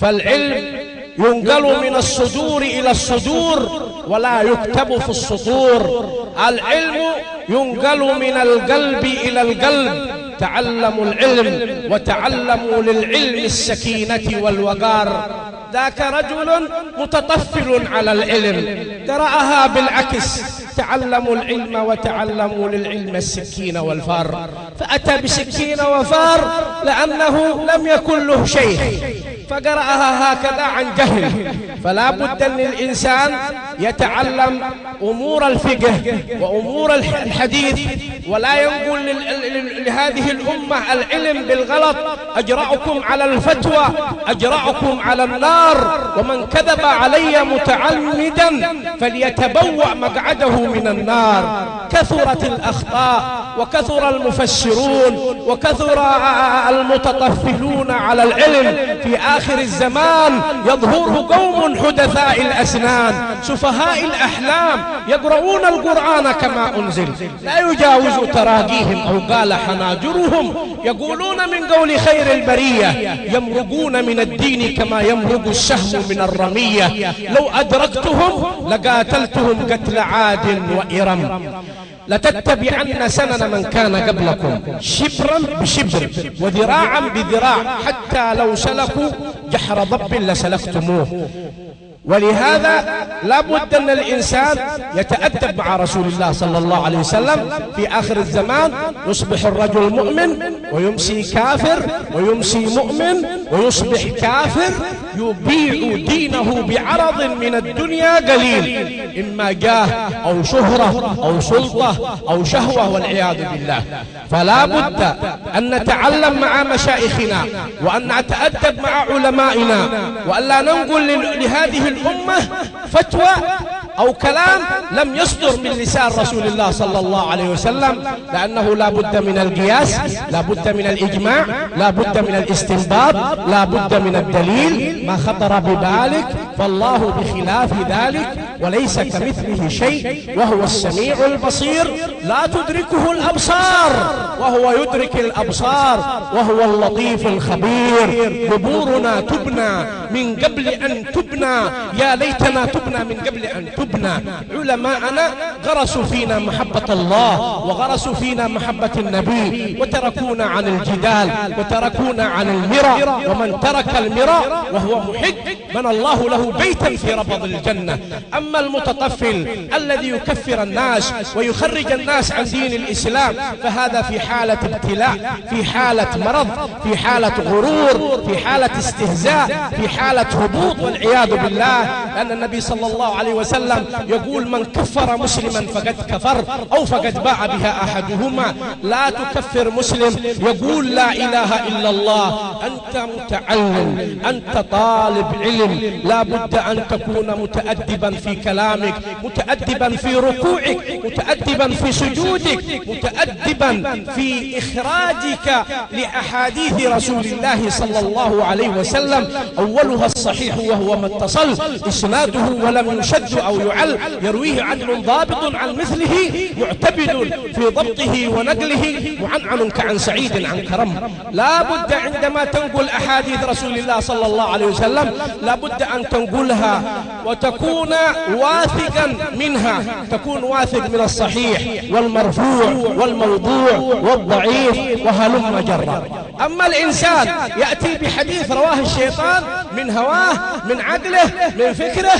فالعلم ينقل من الصدور إلى الصدور ولا يكتب في السطور. العلم ينقل من القلب إلى القلب. تعلموا العلم وتعلموا للعلم السكينة والوقار. ذاك رجل متطفل على العلم، قرأها بالعكس: تعلموا العلم وتعلموا للعلم السكين والفار. فأتى بسكين وفار لأنه لم يكن له شيخ، فقرأها هكذا عن جهل. فلا بد أن الإنسان يتعلم أمور الفقه وأمور الحديث، ولا ينقل لهذه الأمة العلم بالغلط. أجرأكم على الفتوى أجرأكم على النار، ومن كذب علي متعمدا فليتبوأ مقعده من النار. كثرت الأخطاء وكثر المفسرون وكثر المتطفلون على العلم. في آخر الزمان يظهره قوم حدثاء الأسنان سفهاء الأحلام يقرؤون القرآن كما أنزل، لا يجاوز تراقيهم أو قال حناجرهم، يقولون من قول خير البرية، يمرقون من الدين كما يمرق السهم من الرمية. لو أدركتهم لقاتلتهم قتل عاد وإرم. لتتبعن سنن من كان قبلكم شبرا بشبر وذراعا بذراع، حتى لو سلكوا جحر ضب لسلكتموه. ولهذا لا بد أن الإنسان يتأدب مع رسول الله صلى الله عليه وسلم. في آخر الزمان يصبح الرجل مؤمن ويمسي كافر، ويمسي مؤمن ويصبح كافر، يبيع دينه بعرض من الدنيا قليل، إما جاه أو شهرة أو سلطة أو شهوة والعياذ بالله. فلا بد أن نتعلم مع مشايخنا وأن نتأدب مع علمائنا، وأن لا ننقل لهذه الأمة فتوى أو كلام لم يصدر من لسان رسول الله صلى الله عليه وسلم، لأنه لا بد من القياس، لا بد من الإجماع، لا بد من الاستنباط، لا بد من الدليل. ما خطر ببالك فالله بخلاف ذلك، وليس كمثله شيء وهو السميع البصير. لا تدركه الأبصار وهو يدرك الأبصار، وهو اللطيف الخبير. قبورنا تبنى من قبل أن تبنى، يا ليتنا تبنى من قبل أن تبنى. علماءنا غرسوا فينا محبة الله وغرسوا فينا محبة النبي، وتركونا عن الجدال وتركونا عن المرى. ومن ترك المرى وهو محق بنى الله له بيتا في ربض الجنة. أما المتطفل الذي يكفر الناس ويخرج الناس عن دين الإسلام، فهذا في حالة ابتلاء، في حالة مرض، في حالة غرور، في حالة استهزاء، في حالة هبوط والعياذ بالله. لأن النبي صلى الله عليه وسلم يقول: من كفر مسلما فقد كفر أو فقد باع بها أحدهما. لا تكفر مسلم يقول لا إله إلا الله. أنت متعلم، أنت طالب علم، لا بد أن تكون متأدبا في كلامك، متأدبا في ركوعك، متأدبا في سجودك، متأدبا في إخراجك لأحاديث رسول الله صلى الله عليه وسلم. أولها الصحيح وهو ما اتصل إسناده ولم يشد أو يعل، يرويه عدل ضابط عن مثله، معتبد في ضبطه ونقله، معنعن كعن سعيد عن كرم. لا بد عندما تنقل أحاديث رسول الله صلى الله عليه وسلم لا بد أن تنقلها وتكون واثقا منها، تكون واثق من الصحيح والمرفوع والموضوع والضعيف وهلم جرا. أما الإنسان يأتي بحديث رواه الشيطان من هواه، من عقله، من فكره،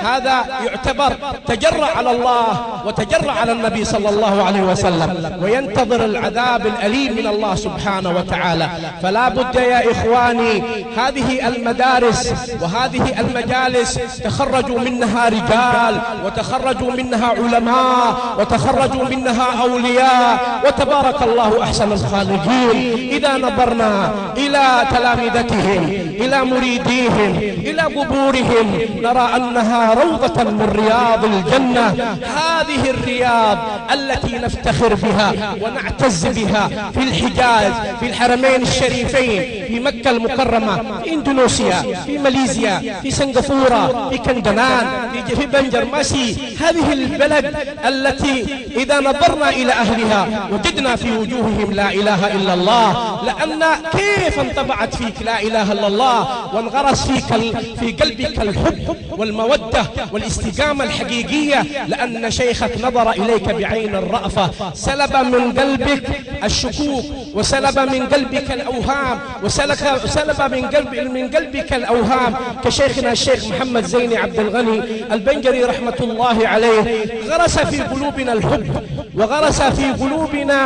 هذا يعتبر تجرأ على الله وتجرأ على النبي صلى الله عليه وسلم، وينتظر العذاب الأليم من الله سبحانه وتعالى. فلا بد يا إخواني، هذه المدارس وهذه المجالس تخرجوا منها رجال، وتخرجوا منها علماء، وتخرجوا منها أولياء، وتبارك الله أحسن الخالقين. إذا نظرنا إلى تلامذتهم، إلى مريديهم، إلى قبورهم، نرى أنها روضة من رياض الجنة. هذه الرياض التي نفتخر بها ونعتز بها في الحجاز، في الحرمين الشريفين، في مكة المكرمة، في إندونيسيا، في ماليزيا، في سنغافورة، في كندنان، في بنجرماسي، هذه البلد التي إذا نظرنا إلى أهلها وجدنا في وجوههم لا إله إلا الله، لأن كيف انطبعت فيك لا إله إلا الله وانغرس في قلبك الحب والمودة والاستقامة الحقيقية، لأن شيخك نظر إليك بعين الرأفة، سلب من قلبك الشكوك، وسلب من قلبك الأوهام، وسلب من قلبك الأوهام، كشيخنا الشيخ محمد زيني عبد الغني البنجري رحمة الله عليه، غرس في قلوبنا الحب وغرس في قلوبنا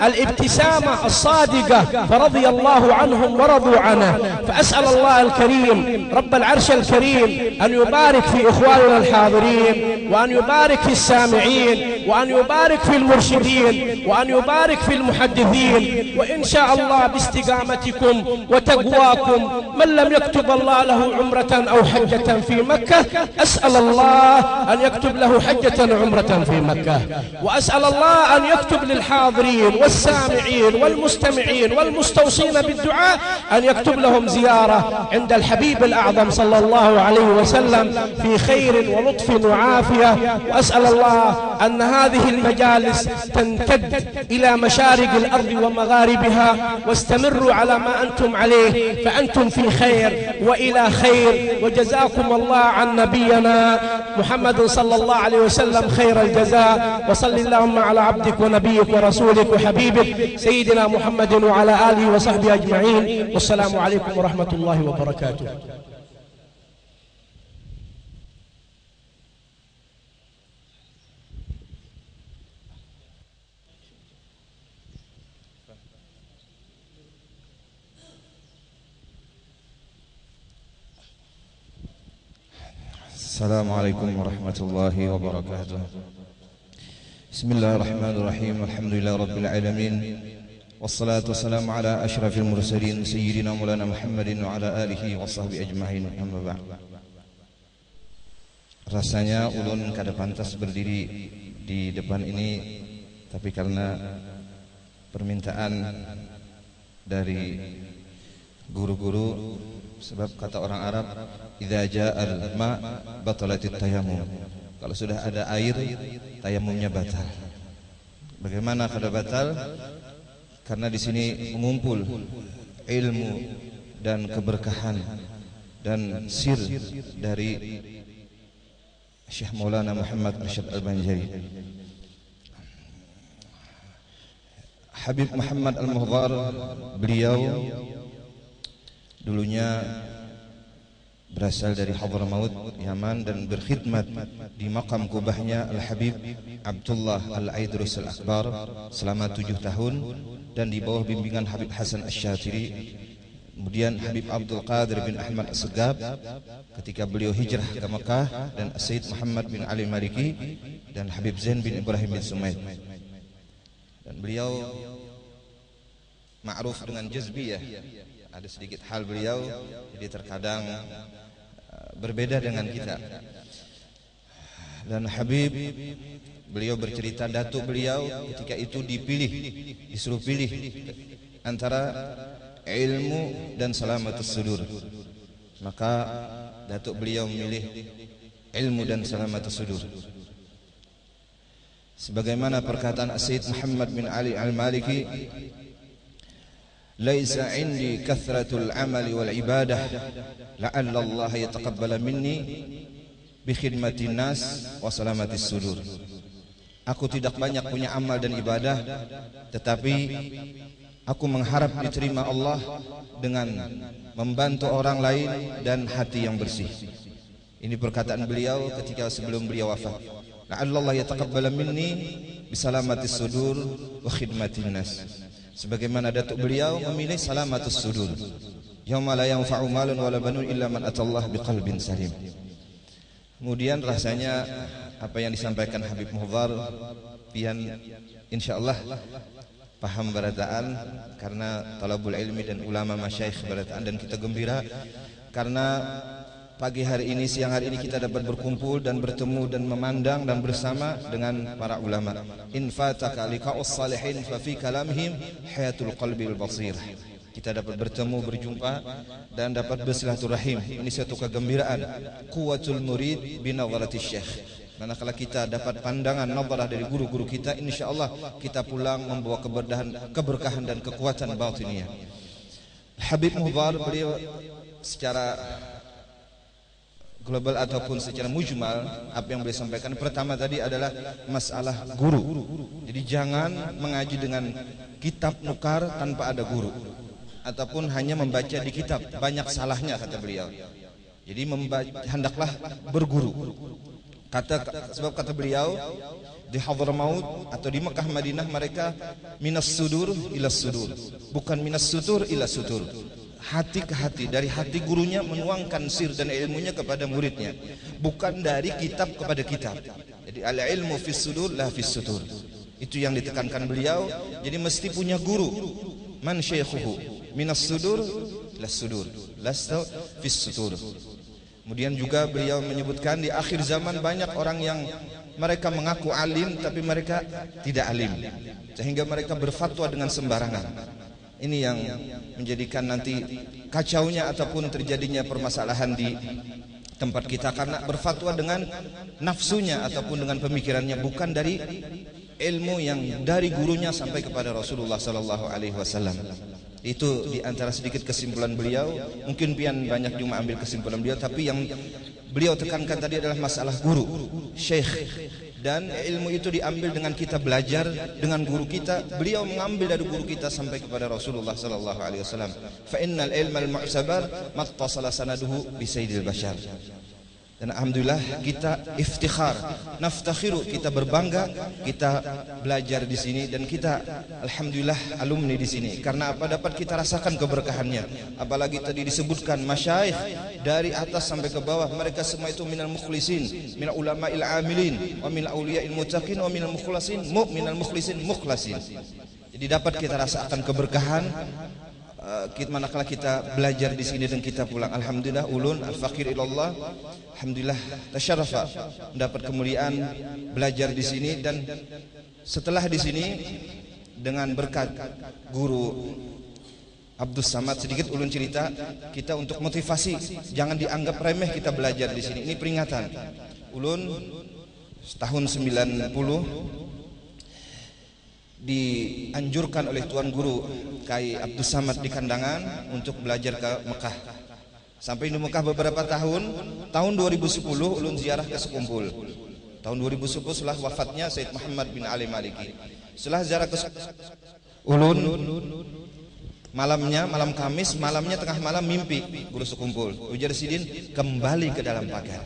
الابتسامة الصادقة، فرضي الله عنهم ورضوا عنه. فأسأل الله الكريم رب العرش الكريم أن يبارك في إخواننا الحاضرين، وأن يبارك في السامعين، وأن يبارك في المرشدين، وأن يبارك في المحدثين، وإن شاء الله باستقامتكم وتقواكم من لم يكتب الله له عمرة أو حجة في مكة، أسأل الله أن يكتب له حجة عمرة في مكة، وأسأل الله أن يكتب للحاضرين والسامعين والمستمعين والمستوصين بالدعاء أن يكتب لهم زيارة عند الحبيب الأعظم صلى الله عليه وسلم في خير ولطف وعافية. وأسأل الله أن هذه المجالس تمتد إلى مشارق الأرض ومغاربها، واستمروا على ما أنتم عليه فأنتم في خير وإلى خير، وجزاكم الله عن نبينا محمد صلى الله عليه وسلم خير الجزاء. وصل اللهم على عبدك ونبيك ورسولك وحبيبك سيدنا محمد وعلى آله وصحبه أجمعين، والسلام عليكم ورحمة الله وبركاته. Assalamualaikum warahmatullahi wabarakatuh. Bismillahirrahmanirrahim. Alhamdulillahirabbil alamin. Wassalatu wassalamu ala asyrafil mursalin sayyidina Maulana Muhammadin wa ala alihi washabbihi ajmain. Amma ba'd. Rasanya ulun kada pantas berdiri di depan ini, tapi karena permintaan dari guru-guru, sebab kata orang Arab, idza ja'al ma batalatit tayammum. Kalau sudah ada air, tayamumnya batal. Bagaimana kada batal? Karena di sini mengumpul ilmu dan keberkahan dan sir dari Syekh Maulana Muhammad Arsyad Al-Banjari. Habib Muhammad Al-Muhdhar, beliau dulunya berasal dari Hadramaut, Yaman, dan berkhidmat di makam kubahnya Al-Habib Abdullah Al-Aidrus Al-Akbar selama 7 tahun, dan di bawah bimbingan Habib Hasan Asy-Syatiri. Kemudian Habib Abdul Qadir bin Ahmad As-Segab ketika beliau hijrah ke Mekah, dan Sayyid Muhammad bin Ali Maliki, dan Habib Zain bin Ibrahim bin Sumaid. Dan beliau ma'ruf dengan jazbiyah. Ada sedikit hal beliau, jadi terkadang berbeda dengan kita. Dan Habib, beliau bercerita datuk beliau ketika itu disuruh pilih antara ilmu dan salamatus sudur, maka datuk beliau memilih ilmu dan salamatus sudur. Sebagaimana perkataan Sayyid Muhammad bin Ali Al-Maliki, laisa indi kathratul amali wal ibadah la'alla Allah yataqabbala minni bi khidmatin nas wa salamatis sudur. Aku tidak banyak punya amal dan ibadah, tetapi aku mengharap diterima Allah dengan membantu orang lain dan hati yang bersih. Ini perkataan beliau ketika sebelum beliau wafat. La'alla Allah yataqabbala minni bi salamatis sudur wa khidmatin nas. Sebagaimana datuk beliau memilih salamatus sudur, yauma la yanfa'u malun wala banun illa man atallah biqalbin salim. Kemudian rasanya apa yang disampaikan Habib Muhdhar pian insyaallah paham barataan, karena talabul ilmi dan ulama masyayikh barataan, dan kita gembira karena pagi hari ini, siang hari ini kita dapat berkumpul dan bertemu dan memandang dan bersama dengan para ulama. In fataka liqa'us salihin fa fi kalamihim hayatul qalbi wal basir. kita dapat bertemu, berjumpa dan dapat bersilaturahim. Ini suatu kegembiraan. Quwwatul murid binawaratis syekh. Manakala kita dapat pandangan nazarah dari guru-guru kita, insyaallah kita pulang membawa keberkahan dan kekuatan batiniyah. Habib Muhbar, beliau secara global ataupun secara mujmal, apa yang beliau sampaikan pertama tadi adalah masalah guru. Jadi jangan mengaji dengan kitab nukar tanpa ada guru, ataupun hanya membaca di kitab, banyak salahnya kata beliau. Jadi hendaklah berguru. Sebab kata beliau, di Hadramaut atau di Mekah Madinah mereka minas sudur ila sudur, bukan minas sutur ila sutur. Hati ke hati, dari hati gurunya menuangkan sir dan ilmunya kepada muridnya, bukan dari kitab kepada kitab. Jadi al ilmu fis sudur la fis sutur. Itu yang ditekankan beliau. Jadi mesti punya guru. Man syaikhuhu minas sudur ila sudur, lasta fis sutur. Kemudian juga beliau menyebutkan di akhir zaman banyak orang yang mereka mengaku alim tapi mereka tidak alim, sehingga mereka berfatwa dengan sembarangan. Ini yang menjadikan nanti kacaunya ataupun terjadinya permasalahan di tempat kita, karena berfatwa dengan nafsunya ataupun dengan pemikirannya, bukan dari ilmu yang dari gurunya sampai kepada Rasulullah sallallahu alaihi wasallam. Itu di antara sedikit kesimpulan beliau. Mungkin pian banyak cuma ambil kesimpulan beliau, tapi yang beliau tekankan tadi adalah masalah guru, syekh. Dan ilmu itu diambil dengan kita belajar dengan guru kita. Beliau mengambil dari guru kita sampai kepada Rasulullah sallallahu alaihi wasallam. Fa innal ilmal mu'tabar mattasala sanaduhu bi sayyidil bashar. Dan alhamdulillah kita iftikhar, naftakhiru, kita berbangga kita belajar di sini, dan kita alhamdulillah alumni di sini. Karena apa? Dapat kita rasakan keberkahannya. Apalagi tadi disebutkan masyayikh dari atas sampai ke bawah, mereka semua itu minal mukhlisin, minal ulama'il amilin, wa minal awliya'il muttaqin, wa minal mukhlasin, minal mukhlisin mukhlasin. Jadi dapat kita rasakan keberkahan manakala kita belajar di sini dan kita pulang. Alhamdulillah ulun al-faqir ilallah, alhamdulillah tasyarrafa mendapat kemuliaan belajar di sini. Dan setelah di sini dengan berkat guru Abdus Samad, sedikit ulun cerita kita untuk motivasi, jangan dianggap remeh kita belajar di sini. Ini peringatan. Ulun tahun 90 dianjurkan oleh Tuan Guru Kai Abdus Samad di Kandangan untuk belajar ke Mekah. Sampai di Mekah beberapa tahun. Tahun 2010 ulun ziarah ke Sekumpul. Tahun 2010 setelah wafatnya Said Muhammad bin Ali Maliki. Setelah ziarah ke ulun malam Kamis, malamnya tengah malam mimpi Guru Sekumpul Ujar Sidin kembali ke dalam pagar.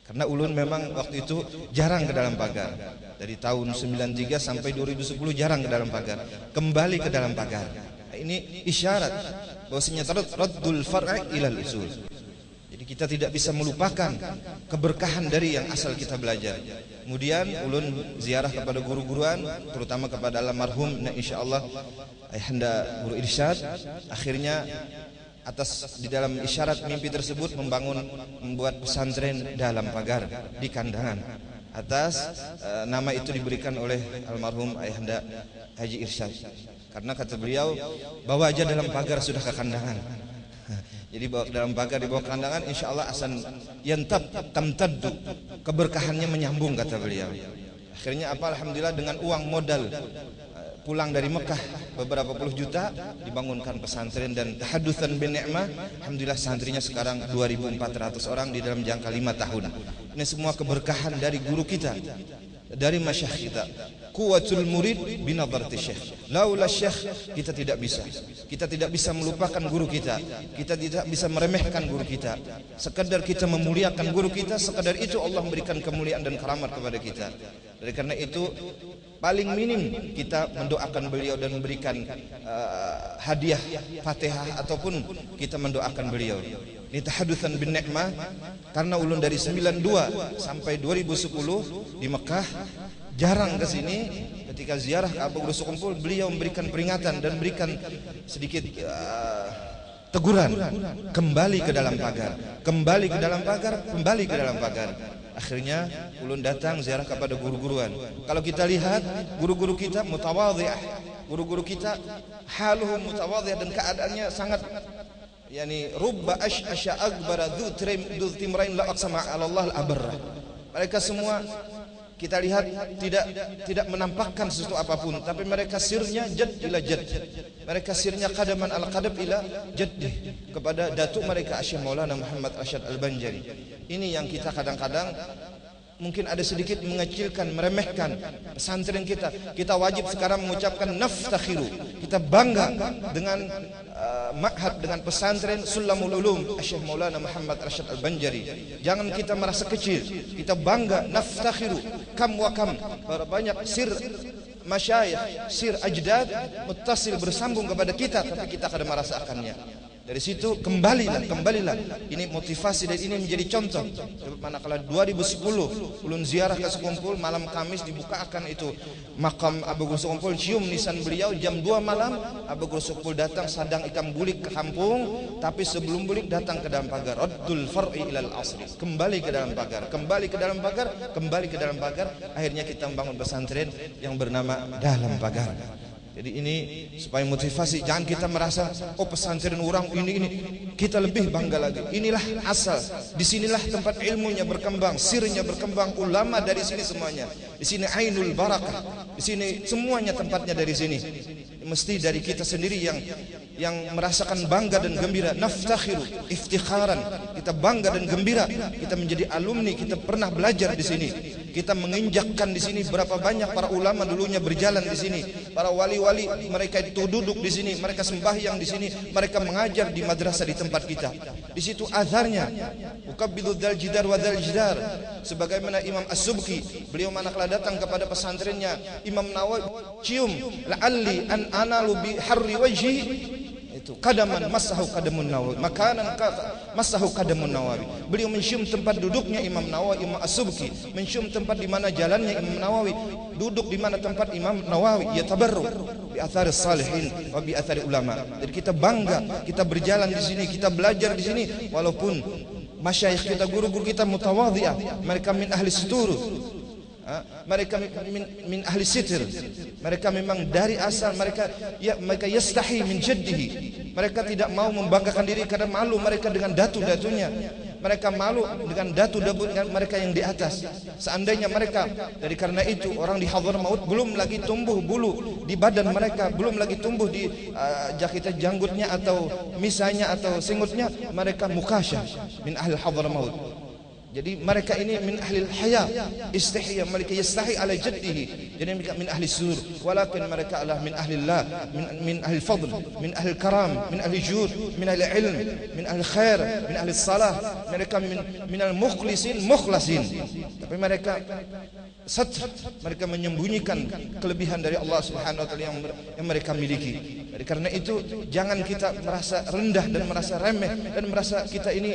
Karena ulun memang waktu itu jarang ke dalam pagar. Dari tahun 93 sampai 2010 jarang ke dalam pagar. Kembali ke dalam pagar. Ini isyarat bahwasanya raddul far'i ilal usul. Jadi kita tidak bisa melupakan keberkahan dari yang asal kita belajar. Kemudian ulun ziarah kepada guru-guruan, terutama kepada almarhum insyaallah ayahanda Guru Irsyad. Akhirnya atas di dalam isyarat mimpi tersebut membuat pesantren dalam pagar di Kandangan. Atas nama itu diberikan oleh almarhum ayahanda Haji Irsyad. Karena kata beliau, bawa aja dalam pagar sudah ke Kandangan. Jadi bawa ke dalam pagar, dibawa ke Kandangan, insyaallah asan yantab tamtaddu, keberkahannya menyambung kata beliau. Akhirnya apa? Alhamdulillah dengan uang modal pulang dari Mekah beberapa puluh juta dibangunkan pesantren, dan tahadutsan bin ni'mah alhamdulillah santrinya sekarang 2.400 orang di dalam jangka 5 tahun. Ini semua keberkahan dari guru kita, dari masyayikh kita. Quwwatul murid binadharati syekh. Laula syekh kita tidak bisa melupakan guru kita. Kita tidak bisa meremehkan guru kita. Sekadar kita memuliakan guru kita, sekadar itu Allah memberikan kemuliaan dan karamat kepada kita. Oleh karena itu paling minim kita mendoakan beliau dan memberikan hadiah Fatihah ataupun kita mendoakan beliau. Ini tahadutsan bin ni'mah, karena ulun dari 92 sampai 2010 di Mekah jarang ke sini. Ketika ziarah ke Abu Guru Sekumpul, beliau memberikan peringatan dan memberikan sedikit teguran, kembali ke dalam pagar, kembali ke dalam pagar, kembali ke dalam pagar. Akhirnya ulun datang ziarah kepada guru-guruan. Kalau kita lihat guru-guru kita mutawadhi'ah, guru-guru kita haluhum mutawadhi' dan keadaannya sangat rubba asya akbara dzu timrain la aqsama 'ala Allah al-abarra. Mereka semua kita lihat tidak menampakkan sesuatu apapun, tapi mereka sirnya jad ila jad. Mereka sirnya qadaman al qadab ila jaddih, kepada datuk mereka Syekh Maulana Muhammad Arsyad Al-Banjari. Ini yang kita kadang-kadang mungkin ada sedikit mengecilkan, meremehkan pesantren kita. Kita wajib sekarang mengucapkan naftakhiru. Kita bangga dengan ma'had, dengan pesantren Sulamul Ulum Syekh Maulana Muhammad Arsyad Al-Banjari. Jangan kita merasa kecil. Kita bangga, naftakhiru. Kam wa kam, banyak sir masyayikh, sir ajdad muttasil bersambung kepada kita, tapi kita kadang merasakannya. Dari situ kembalilah. Ini motivasi dan ini menjadi contoh. Manakala 2010 ulun ziarah ke Sekumpul, malam Kamis dibukakan itu makam Abu Guru Sekumpul, cium nisan beliau. Jam 2 malam Abu Guru Sekumpul datang sadang ikan bulik ke kampung, tapi sebelum bulik datang ke dalam pagar. Raddul far'i ilal asri, kembali ke dalam pagar. Akhirnya kita membangun pesantren yang bernama Dalam Pagar. Jadi ini supaya motivasi, jangan kita merasa pesantren orang ini, kita lebih bangga lagi. Inilah asal, disinilah tempat ilmunya berkembang, sirnya berkembang, ulama dari sini semuanya. Di sini ainul barakah, di sini semuanya tempatnya dari sini. Mesti dari kita sendiri yang merasakan bangga dan gembira. Naftakhiru iftikharan, kita bangga dan gembira. Kita menjadi alumni, kita pernah belajar di sini. Kita menginjakkan di sini berapa banyak para ulama dulunya berjalan di sini. Para wali-wali mereka itu duduk di sini, mereka sembahyang di sini, mereka mengajar di madrasah di tempat kita. Di situ azharnya ukabbidu dzal jidar wa dzal jidar. Sebagaimana Imam As-Subki, beliau manakala datang kepada pesantrennya Imam Nawawi, cium la'alli an analu bi harri wajhi, itu qadaman masahu qadamun Nawawi, makanan masahu qadamun Nawawi. Beliau mencium tempat duduknya Imam Nawawi, Imam As-Subki mencium tempat di mana jalannya Imam Nawawi, duduk di mana tempat Imam Nawawi. Ya tabarruk bi athari salihin wa bi athari ulama. Jadi kita bangga, kita berjalan di sini, kita belajar di sini, walaupun masyayikh kita, guru-guru kita mutawadhi'ah, mereka min ahli sutur, mereka min ahli sitir, mereka memang dari asal mereka yastahi min jaddihi. Mereka tidak mau membanggakan diri karena malu mereka dengan datu-datunya. Mereka malu dengan datu-datu mereka yang di atas. Seandainya mereka, dari karena itu orang di Hadramaut belum lagi tumbuh bulu di badan mereka, belum lagi tumbuh di jahitan janggutnya atau misanya atau singutnya, mereka mukasyah min ahli Hadramaut. Jadi mereka ini min ahli haya, istihya, mereka yastahi ala jaddihi. Jadi mereka min ahli sur, walakin mereka adalah min ahli Allah, min ahli fadl, min ahli karam, min ahli jud, min ahli ilm, min ahli khair, min ahli salah. Mereka min al mukhlasin. Tapi mereka satr, mereka menyembunyikan kelebihan dari Allah Subhanahu wa taala yang mereka miliki. Jadi karena itu jangan kita merasa rendah dan merasa remeh dan merasa kita ini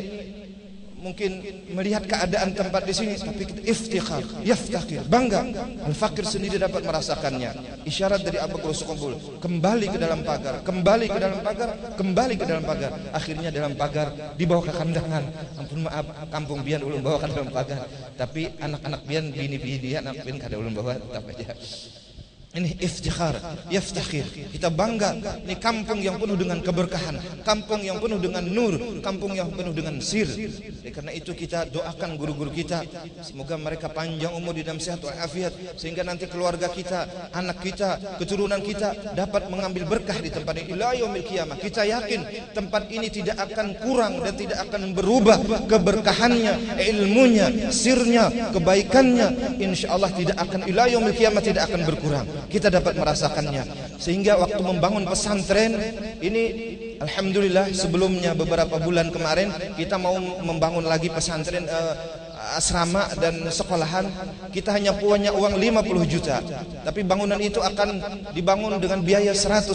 mungkin melihat keadaan tempat di sini, tapi kita iftikhar, yaftakhir, bangga. Al-fakir sendiri dapat merasakannya. Isyarat dari Abu Guru Sekumpul, kembali ke dalam pagar, kembali ke dalam pagar, kembali ke dalam pagar. Akhirnya dalam pagar dibawa ke kandangan. Ampun maaf, kampung bian ulun bawa ke dalam pagar. Tapi anak-anak bian, bini-bini dia, anak bian kada ulun bawa, tetap aja. Ini iftikhar, yaftakhir. Kita bangga. Ini kampung yang penuh dengan keberkahan, kampung yang penuh dengan nur, kampung yang penuh dengan sir. Karena itu kita doakan guru-guru kita, semoga mereka panjang umur di dalam sehat walafiat, sehingga nanti keluarga kita, anak kita, keturunan kita dapat mengambil berkah di tempat ini ila yaumil qiyamah. Kita yakin tempat ini tidak akan kurang dan tidak akan berubah keberkahannya, ilmunya, sirnya, kebaikannya. Insyaallah tidak akan ila yaumil qiyamah, tidak akan berkurang. Kita dapat merasakannya. Sehingga waktu membangun pesantren ini, alhamdulillah, sebelumnya beberapa bulan kemarin kita mau membangun lagi pesantren asrama dan sekolahan. Kita hanya punya uang 50 juta, tapi bangunan itu akan dibangun dengan biaya 1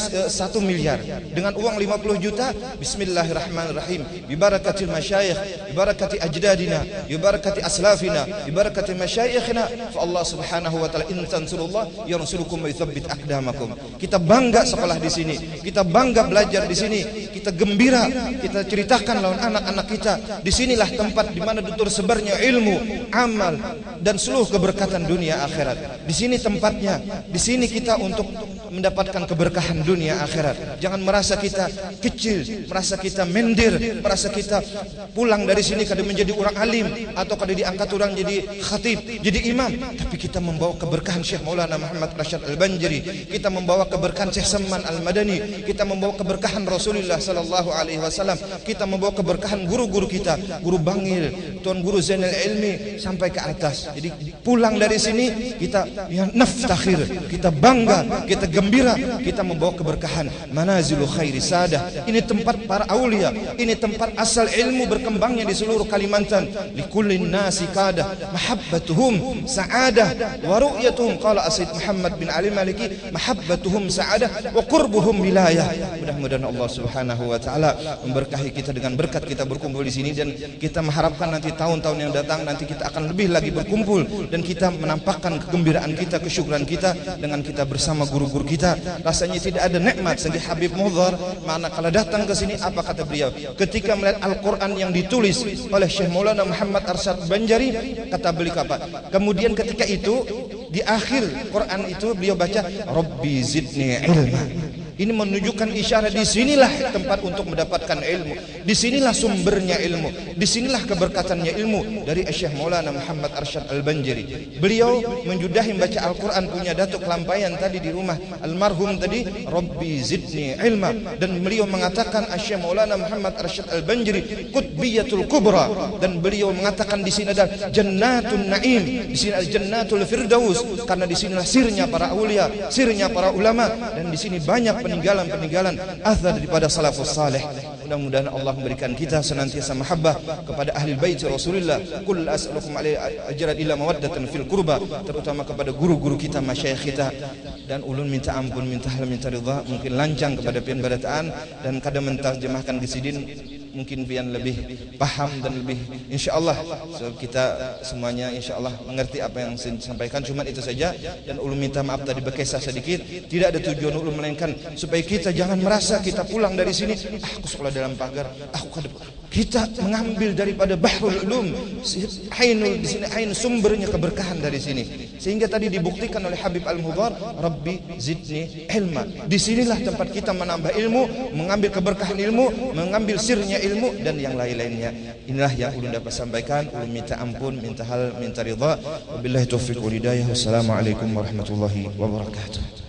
miliar. Dengan uang 50 juta, bismillahirrahmanirrahim, bibarakatil masyayikh, bibarakati ajdadina, bibarakati aslafina, bibarakati masyayikhina, fa Allah Subhanahu wa taala in tansurullah yansurukum wa yuthabbit aqdamakum. Kita bangga sekolah di sini, kita bangga belajar di sini, kita gembira, kita ceritakan lawan anak-anak kita. Disinilah tempat di mana tersebarnya ilmu, amal, dan seluruh keberkatan dunia akhirat. Di sini tempatnya, di sini kita untuk mendapatkan keberkahan dunia akhirat. Jangan merasa kita kecil, merasa kita mendir, merasa kita pulang dari sini kada menjadi orang alim atau kada diangkat orang jadi khatib, jadi imam, tapi kita membawa keberkahan Syekh Maulana Muhammad Arsyad Al-Banjari, kita membawa keberkahan Syekh Salman Al-Madani, kita membawa keberkahan Rasulullah sallallahu alaihi wasallam, kita membawa keberkahan guru-guru kita, Guru Bangil, Tuan Guru Zainal Ilmi sampai ke atas. Jadi pulang dari sini kita naftakhir, kita bangga, kita gembira, kita membawa keberkahan manazilu khairi sadah. Ini tempat para aulia, ini tempat asal ilmu berkembangnya di seluruh Kalimantan. Likullin nasi kadah mahabbatuhum sa'adah wa ru'yatuhum, qala Sayyid Muhammad bin Ali Maliki, mahabbatuhum sa'adah wa qurbuhum wilayah. Mudah-mudahan Allah Subhanahu wa taala memberkahi kita dengan berkat kita berkumpul di sini, dan kita mengharapkan nanti tahun-tahun yang datang nanti kita akan lebih lagi berkumpul dan kita menampakkan kegembiraan kita, kesyukuran kita dengan kita bersama guru-guru kita. Rasanya tidak ada nikmat segi Habib Mudhar manakala datang ke sini. Apa kata beliau ketika melihat Al-Quran yang ditulis oleh Syekh Maulana Muhammad Arsyad Banjari? Kata beliau apa? Kemudian ketika itu di akhir Quran itu beliau baca Rabbi zidni ilma. Ini menunjukkan isyarat di sinilah tempat untuk mendapatkan ilmu. Di sinilah sumbernya ilmu. Di sinilah keberkatannya ilmu dari Syekh Maulana Muhammad Arsyad Al-Banjari. Beliau menjudahi membaca Al-Quran punya Datuk Lampayan tadi di rumah almarhum tadi, Rabbi zidni ilma, dan beliau mengatakan Syekh Maulana Muhammad Arsyad Al-Banjari qutbiyatul kubra, dan beliau mengatakan di sini ada jannatun naim, di sini ada jannatul firdaus, karena di sinilah sirnya para aulia, sirnya para ulama, dan di sini banyak peninggalan-peninggalan athar daripada salafus saleh. Mudah-mudahan Allah memberikan kita senantiasa mahabbah kepada ahli bait Rasulullah. Qul as'alukum alaihi ajran illa mawaddatan fil qurba, terutama kepada guru-guru kita, masyayikh kita. Dan ulun minta ampun, minta hal, minta ridha, mungkin lancang kepada pian barataan dan kadang menterjemahkan kesidin mungkin pian lebih paham dan lebih insyaallah kita semuanya insyaallah mengerti apa yang saya sampaikan. Cuma itu saja, dan ulun minta maaf tadi berkisah sedikit, tidak ada tujuan ulun melainkan supaya kita jangan merasa kita pulang dari sini aku sekolah dalam pagar, kita mengambil daripada bahrul ulum, ainul di sini, ain sumbernya keberkahan dari sini, sehingga tadi dibuktikan oleh Habib Al-Mudhar Rabbi zidni ilma. Disinilah tempat kita menambah ilmu, mengambil keberkahan ilmu, mengambil sirnya ilmu dan yang lain-lainnya. Inilah yang ulun dapat sampaikan. Ulun minta ampun, minta hal, minta ridha. Wabillahi taufiq wal hidayah. Wassalamualaikum warahmatullahi wabarakatuh.